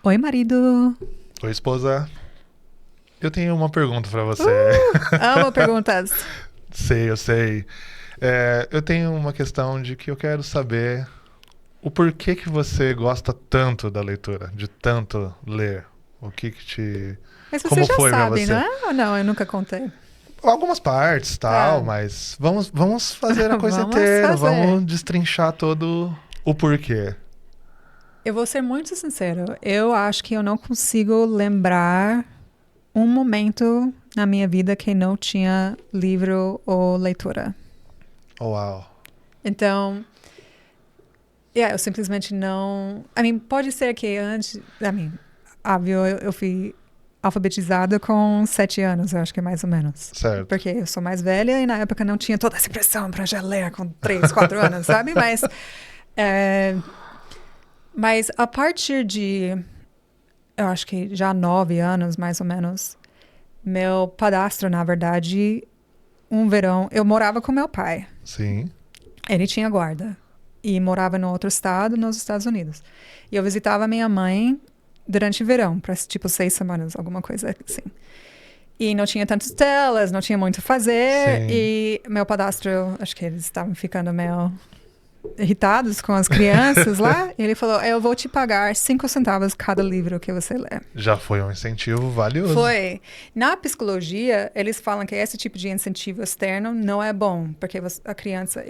Oi, marido. Oi, esposa. Eu tenho uma pergunta pra você. Amo perguntas. Sei, eu sei. Eu tenho uma questão de que eu quero saber o porquê que você gosta tanto da leitura, de tanto ler. O que te... Mas você Como já foi pra sabe, você? não é? Ou não? Eu nunca contei. Algumas partes, tal, Tá. mas vamos fazer a coisa Vamos inteira. fazer. Vamos destrinchar todo o porquê. Eu vou ser muito sincero. Eu acho que eu não consigo lembrar um momento na minha vida que não tinha livro ou leitura. Uau. Então, eu simplesmente não... pode ser que antes... óbvio, eu fui alfabetizada com 7 anos, eu acho que é mais ou menos. Certo. Porque eu sou mais velha e na época não tinha toda essa pressão para já ler com 3, 4 anos, sabe? Mas a partir de, eu acho que já 9 anos, mais ou menos, meu padrasto, na verdade, um verão, eu morava com meu pai. Sim. Ele tinha guarda e morava no outro estado, nos Estados Unidos. E eu visitava minha mãe durante o verão, para tipo 6 semanas, alguma coisa assim. E não tinha tantas telas, não tinha muito a fazer. Sim. E meu padrasto, acho que eles estavam ficando meio irritados com as crianças lá. E ele falou, eu vou te pagar 5 centavos cada livro que você lê. Já foi um incentivo valioso. Foi. Na psicologia, eles falam que esse tipo de incentivo externo não é bom. Porque a criança,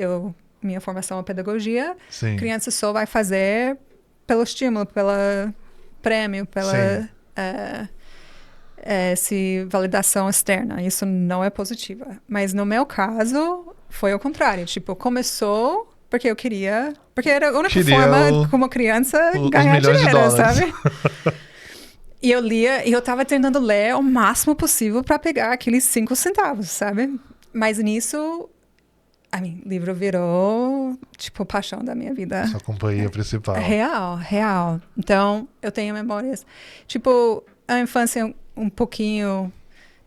minha formação é pedagogia, Sim. a criança só vai fazer pelo estímulo, pela prêmio, pela validação externa. Isso não é positiva. Mas no meu caso, foi o contrário. Tipo, começou porque eu queria... Porque era a única forma, como criança, ganhar dinheiro, sabe? E eu lia, e eu tava tentando ler o máximo possível para pegar aqueles 5 centavos, sabe? Mas nisso... livro virou, tipo, paixão da minha vida. Sua companhia principal. Real. Então, eu tenho memórias. Tipo, a infância um pouquinho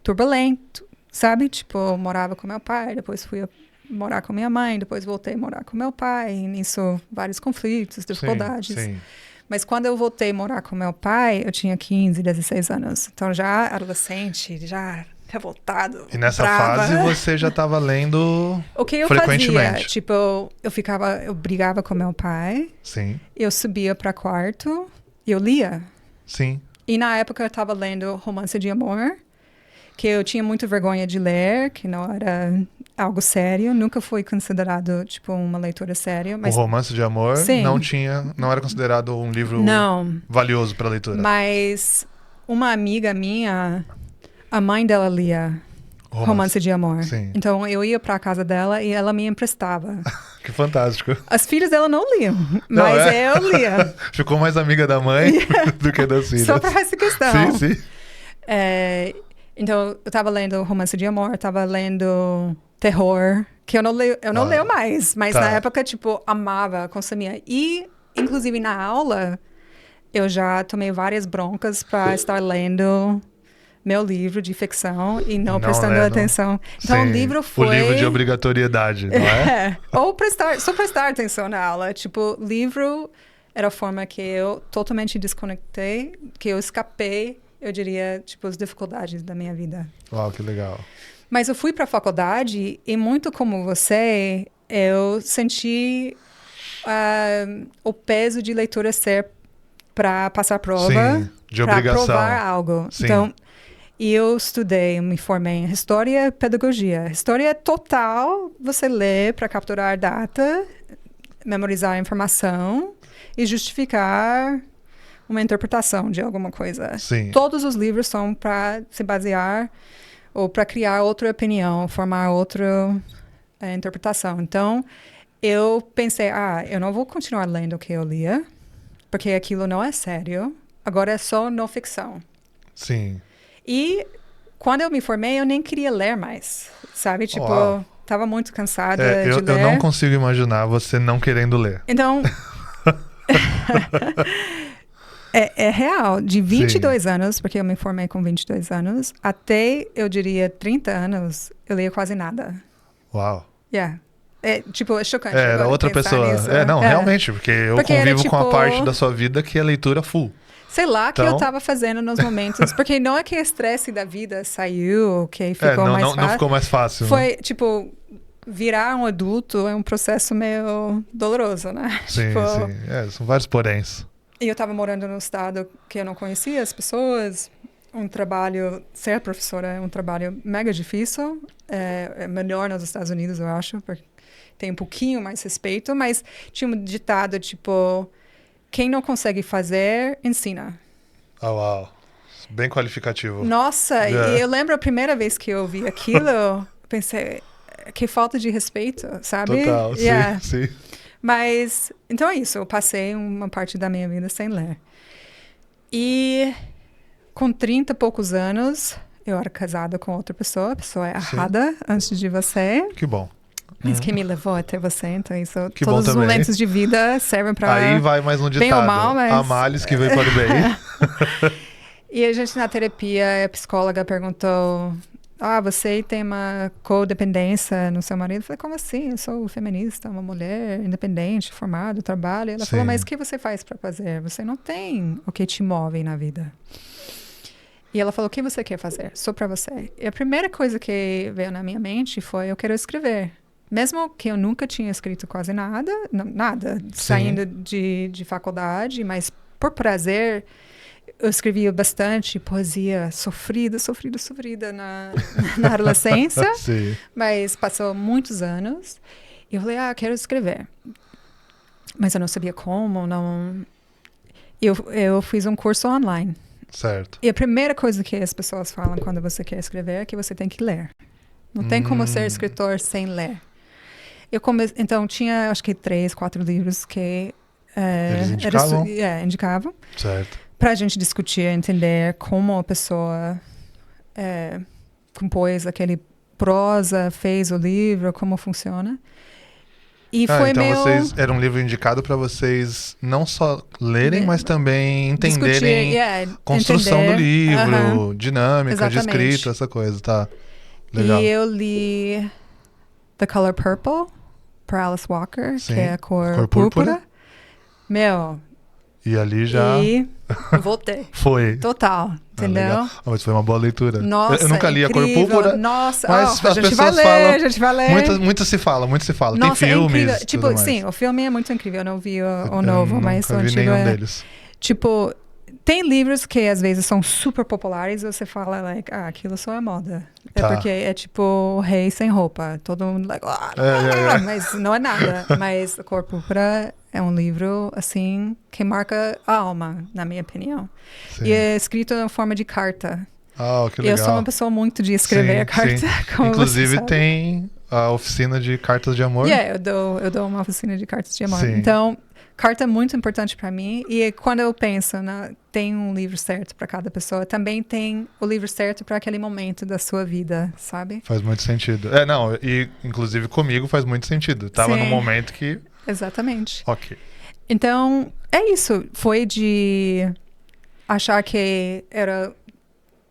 turbulenta, sabe? Tipo, eu morava com meu pai, depois fui morar com minha mãe, depois voltei a morar com meu pai. E nisso, vários conflitos, dificuldades. Sim. Mas quando eu voltei a morar com meu pai, eu tinha 15, 16 anos. Então, já adolescente, já... revoltado, E nessa brava. fase você já estava lendo o que eu frequentemente? Fazia, tipo, eu brigava com meu pai. Sim. Eu subia para quarto e eu lia. Sim. E na época eu estava lendo romance de amor, que eu tinha muita vergonha de ler, que não era algo sério, nunca foi considerado tipo uma leitura séria. Mas... O romance de amor Sim. não era considerado um livro valioso para leitura. Mas uma amiga minha, a mãe dela lia romance de amor. Sim. Então eu ia para a casa dela e ela me emprestava. Que fantástico. As filhas dela não liam, mas eu lia. Ficou mais amiga da mãe do que das filhas. Só para essa questão. Sim. Então, eu estava lendo romance de amor, estava lendo terror, que eu não leio mais. Mas na época, tipo, amava, consumia. E, inclusive, na aula, eu já tomei várias broncas para estar lendo meu livro de ficção e não prestando atenção. Então, o livro foi... O livro de obrigatoriedade, não é? Ou só prestar atenção na aula. Tipo, livro era a forma que eu totalmente desconectei, que eu escapei, eu diria, tipo, as dificuldades da minha vida. Uau, que legal. Mas eu fui para a faculdade e, muito como você, eu senti o peso de leitura ser para passar prova, sim, de obrigação. Para provar algo. Sim. Então, eu me formei em História e Pedagogia. História é total, você lê para capturar data, memorizar informação e justificar uma interpretação de alguma coisa. Sim. Todos os livros são para se basear ou para criar outra opinião, formar outra interpretação. Então, eu pensei, eu não vou continuar lendo o que eu lia, porque aquilo não é sério. Agora é só não ficção. Sim. E quando eu me formei, eu nem queria ler mais, sabe? Tipo, tava muito cansada de ler. Eu não consigo imaginar você não querendo ler. Então... É real. De 22 anos, porque eu me formei com 22 anos, até, eu diria, 30 anos, eu leio quase nada. Uau. É chocante. Era outra pessoa. Nisso. Realmente, porque eu convivo com a parte da sua vida que é leitura full. Sei lá, que eu tava fazendo nos momentos. Porque não é que o estresse da vida saiu, que ficou mais fácil. Não ficou mais fácil. Foi, tipo, virar um adulto é um processo meio doloroso, né? Sim, tipo, sim. São vários poréns. E eu tava morando num estado que eu não conhecia as pessoas. Ser professora é um trabalho mega difícil. É melhor nos Estados Unidos, eu acho, porque tem um pouquinho mais respeito. Mas tinha um ditado, tipo... Quem não consegue fazer, ensina. Uau. Bem qualificativo. Nossa, e eu lembro a primeira vez que eu ouvi aquilo, pensei, que falta de respeito, sabe? Total, sim. Mas, então é isso, eu passei uma parte da minha vida sem ler. E com 30 e poucos anos, eu era casada com outra pessoa, a pessoa errada antes de você. Que bom. Mas que me levou até você, então isso, que todos os momentos de vida servem para... Aí vai mais um ditado. Bem ou mal, mas... Há males que vem para o bem. E a gente na terapia, a psicóloga perguntou, você tem uma codependência no seu marido? Eu falei, como assim? Eu sou feminista, uma mulher independente, formada, trabalho. Ela falou, mas o que você faz para fazer? Você não tem o que te move na vida. E ela falou, o que você quer fazer? Só para você. E a primeira coisa que veio na minha mente foi, eu quero escrever. Mesmo que eu nunca tinha escrito quase nada, saindo de faculdade, mas por prazer, eu escrevia bastante poesia sofrida na adolescência. Sim. Mas passou muitos anos e eu falei, quero escrever. Mas eu não sabia como, não... Eu fiz um curso online. Certo. E a primeira coisa que as pessoas falam quando você quer escrever é que você tem que ler. Não tem como ser escritor sem ler. Então, tinha, acho que 3, 4 livros que... Eles indicavam? Indicavam. Certo. Para a gente discutir, entender como a pessoa compôs aquele prosa, fez o livro, como funciona. E foi então era um livro indicado para vocês não só lerem, mas também entenderem construção do livro, dinâmica de escrita, essa coisa, tá? Legal. E eu li The Color Purple, para Alice Walker, que é a cor púrpura. E ali já... E voltei. Foi. Total, entendeu? Mas foi uma boa leitura. Nossa, eu nunca li incrível. A Cor Púrpura, nossa, mas as pessoas falam... A gente vai ler. Muito se fala. Nossa, tem filmes, tipo, sim, o filme é muito incrível. Eu não vi o novo, mas o antigo nenhum deles. Tipo, tem livros que às vezes são super populares e você fala, aquilo só é moda. É porque é tipo o rei sem roupa. Todo mundo, mas não é nada. Mas A Cor Púrpura é um livro, assim, que marca a alma, na minha opinião. Sim. E é escrito em forma de carta. Que legal. Eu sou uma pessoa muito de escrever carta. Inclusive tem a oficina de cartas de amor. Eu dou uma oficina de cartas de amor. Sim. Então, carta é muito importante para mim. E quando eu penso, tem um livro certo para cada pessoa, também tem o livro certo para aquele momento da sua vida, sabe? Faz muito sentido. E inclusive comigo faz muito sentido. Tava num momento que... Exatamente. Ok. Então, é isso. Foi de achar que era,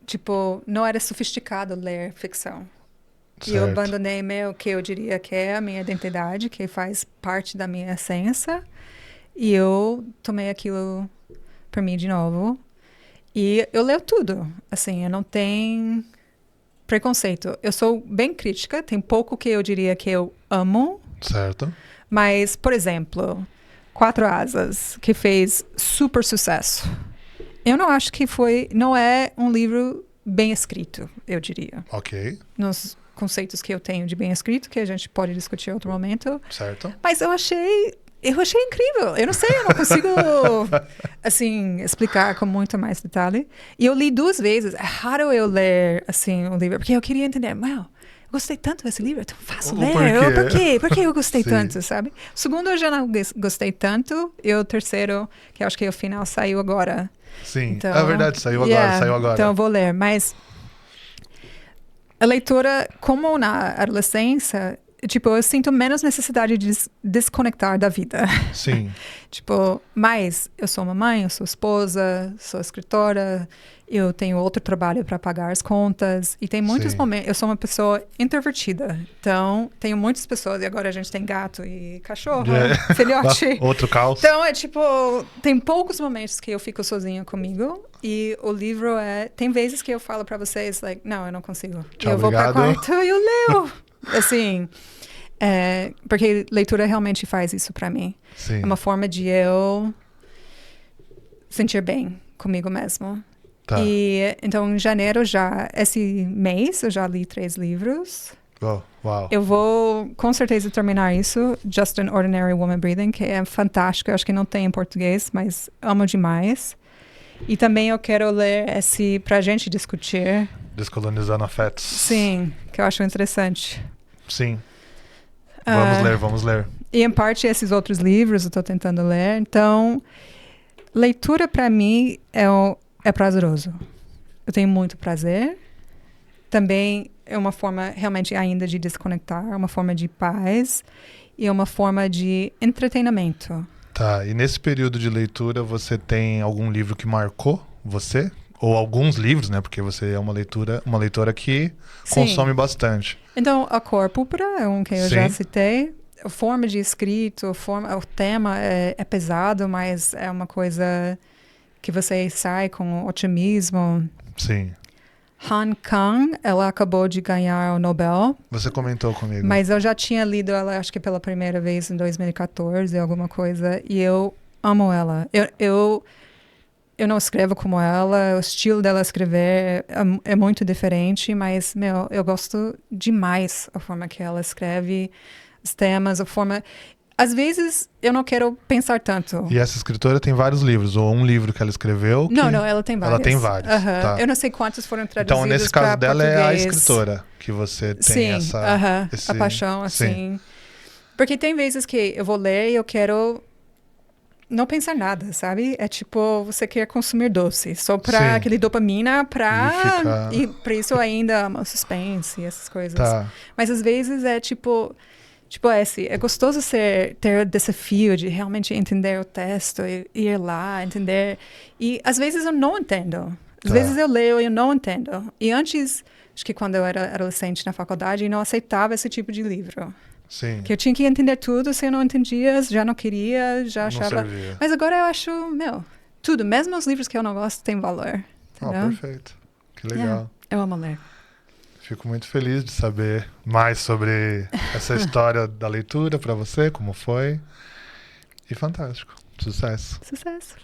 tipo, não era sofisticado ler ficção. Certo. E eu abandonei que eu diria que é a minha identidade, que faz parte da minha essência. E eu tomei aquilo para mim de novo. E eu leio tudo. Assim, eu não tenho preconceito. Eu sou bem crítica. Tem pouco que eu diria que eu amo. Certo. Mas, por exemplo, Quatro Asas, que fez super sucesso. Eu não acho que não é um livro bem escrito, eu diria. Ok. Nos conceitos que eu tenho de bem escrito, que a gente pode discutir em outro momento. Certo. Mas eu achei incrível. Eu não sei, eu não consigo, assim, explicar com muito mais detalhe. E eu li 2 vezes. É raro eu ler, assim, um livro, porque eu queria entender, eu gostei tanto desse livro, é tão fácil ler. Por quê? Por que eu gostei tanto, sabe? O segundo eu já não gostei tanto. E o terceiro, que eu acho que o final saiu agora. Sim, então, é verdade, saiu agora. Então eu vou ler. Mas a leitura, como na adolescência, tipo, eu sinto menos necessidade de desconectar da vida. Sim. Tipo, mas eu sou mamãe, eu sou esposa, sou escritora, eu tenho outro trabalho para pagar as contas. E tem muitos momentos... Eu sou uma pessoa introvertida. Então, tenho muitas pessoas. E agora a gente tem gato e cachorro, filhote. Outro caos. Então, é tipo... Tem poucos momentos que eu fico sozinha comigo. E o livro é... Tem vezes que eu falo para vocês, like, não, eu não consigo. Tchau, eu vou para o obrigado. quarto e eu leio. Assim... porque leitura realmente faz isso para mim. Sim. É uma forma de eu sentir bem comigo mesmo. Tá. E então, em janeiro esse mês, eu já li 3 livros. Oh, uau. Eu vou, com certeza, terminar isso. Just an Ordinary Woman Breathing, que é fantástico. Eu acho que não tem em português, mas amo demais. E também eu quero ler esse pra gente discutir. Descolonizando afetos. Sim, que eu acho interessante. Sim. Vamos ler. E, em parte, esses outros livros eu estou tentando ler. Então, leitura, para mim, é prazeroso. Eu tenho muito prazer. Também é uma forma, realmente, ainda de desconectar. Uma forma de paz. E uma forma de entretenimento. Tá, e nesse período de leitura, você tem algum livro que marcou você? Ou alguns livros, né? Porque você é uma leitora que consome bastante. Então, A Cor Púrpura é um que eu já citei. A forma de escrito, o tema é pesado, mas é uma coisa que você sai com otimismo. Sim. Han Kang, ela acabou de ganhar o Nobel. Você comentou comigo. Mas eu já tinha lido ela, acho que pela primeira vez em 2014, alguma coisa. E eu amo ela. Eu não escrevo como ela, o estilo dela escrever é muito diferente, mas, eu gosto demais a forma que ela escreve, os temas, a forma... Às vezes, eu não quero pensar tanto. E essa escritora tem vários livros, ou um livro que ela escreveu? Não, ela tem vários. Ela tem vários, tá. Eu não sei quantos foram traduzidos então, nesse caso dela, português. é a escritora que você tem a paixão, assim. Sim. Porque tem vezes que eu vou ler e eu quero... não pensar nada, sabe? É tipo, você quer consumir doce, só pra aquele dopamina, e pra isso ainda uma suspense, essas coisas. Tá. Mas às vezes é tipo é gostoso ter o desafio de realmente entender o texto, e ir lá, entender. E às vezes eu não entendo. Às vezes eu leio e eu não entendo. E antes, acho que quando eu era adolescente na faculdade, eu não aceitava esse tipo de livro. Sim. Que eu tinha que entender tudo, se eu não entendia, já não queria, já achava... Não servia. Mas agora eu acho, tudo, mesmo os livros que eu não gosto, têm valor. Entendeu? Perfeito. Que legal. Eu amo ler. Fico muito feliz de saber mais sobre essa história da leitura para você, como foi. E fantástico. Sucesso. Sucesso.